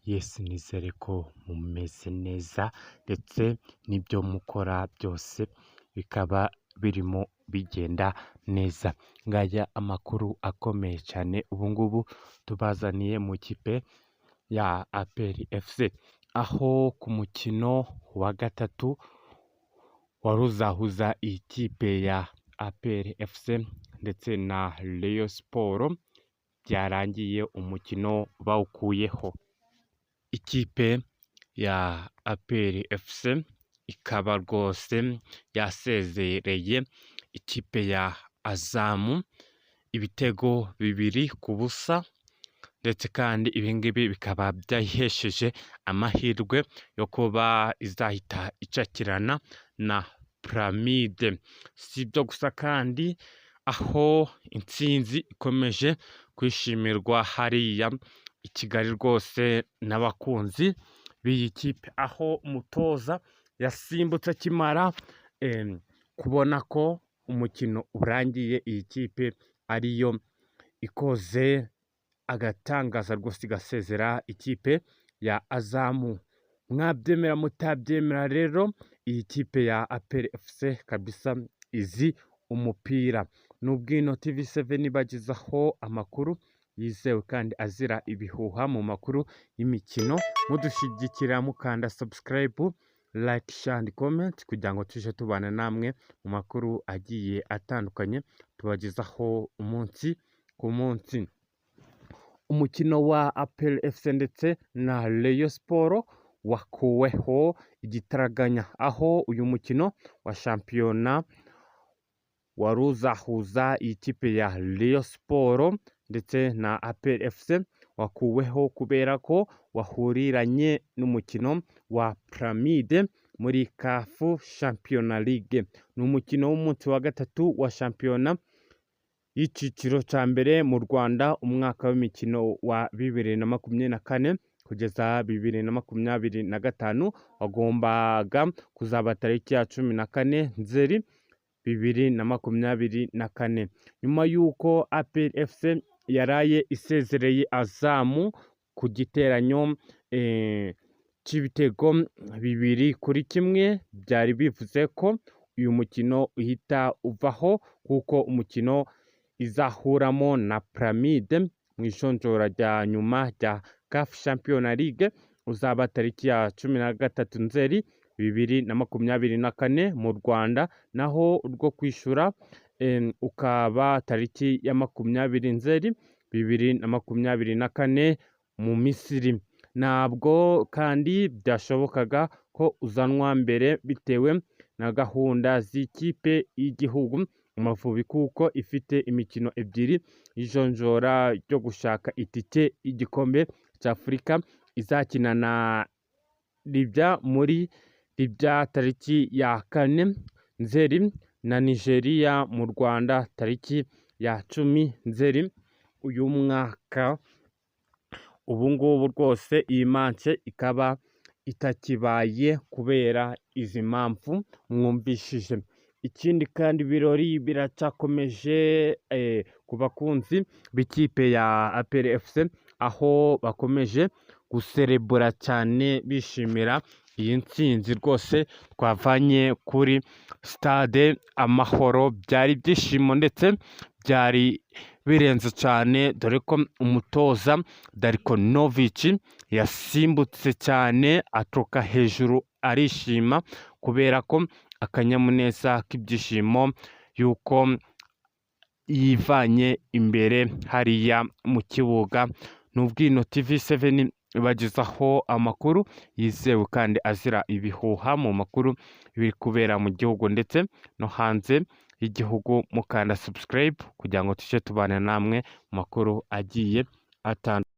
nizere ko mumeze neza ndetse n'ibyo mukora byose bikaba birimo bigenda neza. Ngaya amakuru akomeye cyane ubu ngubu tubazaniye mu kipe ya APR FC, aho ku mukino wa gatatu wari uzahuza iyi kipe ya APR FC ndetse na Rayon Sport byarangiye umukino bawukuyeho. Ikipe ya APR FC ikaba rwose yasezereye ikipe ya Azamu ibitego 2-0, ndetse kandi ibingibi bikaba byayihesheje amahirwe yo kuba izahita icakirana na Pyramide. Si ibyo gusa kandi, aho intsinzi ikomeje kwishimirwa hariya i Kigali rwose n'abakunzi b'iyi kipe, aho umutoza yasimbutse akimara kubona ko umukino urangiye iyi kipe ariyo ikoze agatangaza rwose igasezera ikipe ya Azamu. Mwabyemera mutabyemera rero, iyi kipe ya APR FC kabisa izi umupira. N'ubwino TV7 bagezaho amakuru yizewe kandi azira ibihuha mu makuru y'imikino. Mudushyigikira mukanda subscribe, like, share and comment kugira ngo tuje tubana namwe mu makuru agiye atandukanye tubagezaho umunsi ku munsi. Umukino wa APR FC ndetse na Rayon Sport wakuweho igitaraganya, aho uyu mukino wa shampiyona wari uzahuza iyi kipe ya Rayon Sport ndetse na APR FC wakuweho kubera ko wahuriranye n'umukino wa Pyramide muri CAF Champions League. Ni umukino w'umunsi wa gatatu wa shampiyona y'icyiciro cya mbere mu Rwanda umwaka w'imikino wa 2024 kugeza 2025 wagombaga kuzaba tariki ya 14 Nzeri 2024. Nyuma y'uko APR FC yaraye isezereye Azamu ku giteranyo cy'ibitego 2-1, byari bivuze ko uyu mukino uhita uvaho kuko umukino izahuramo na Pyramide mu ijonjora rya nyuma rya CAF Champions League uzaba tariki ya 13 Nzeri 2024 mu Rwanda, naho urwo kwishyura ukaba tariki ya 20 Nzeri 2024 mu Misiri. Ntabwo kandi byashobokaga ko uzanwa mbere bitewe na gahunda z'ikipe y'igihugu Amavubi, kuko ifite imikino 2 y'ijonjora ryo gushaka itike y'igikombe cy'Afurika izakina na Libya muri Libya tariki ya 4 Nzeri na Nigeria mu Rwanda tariki ya 10 Nzeri uyu mwaka. Ubu ngubu rwose iyi match ikaba itakibaye kubera izi mpamvu mwumvishije. Ikindi kandi ibirori biracyakomeje ku bakunzi b'ikipe ya APR FC, aho bakomeje guserebura cyane bishimira iyi ntsinzi rwose twavanye kuri stade Amahoro. Byari ibyishimo ndetse byari birenze cyane, dore ko umutoza Darkonovic yasimbutse cyane aturuka hejuru arishima kubera ko akanyamuneza k'ibyishimo yuko yivanye imbere hariya mu kibuga. N'ubwino TV7 bagezaho amakuru yizewe kandi azira ibihuha mu makuru biri kubera mu gihugu ndetse no hanze y'igihugu. Mukanda subscribe kugira ngo tuje tubane namwe mu makuru agiye atandukanye.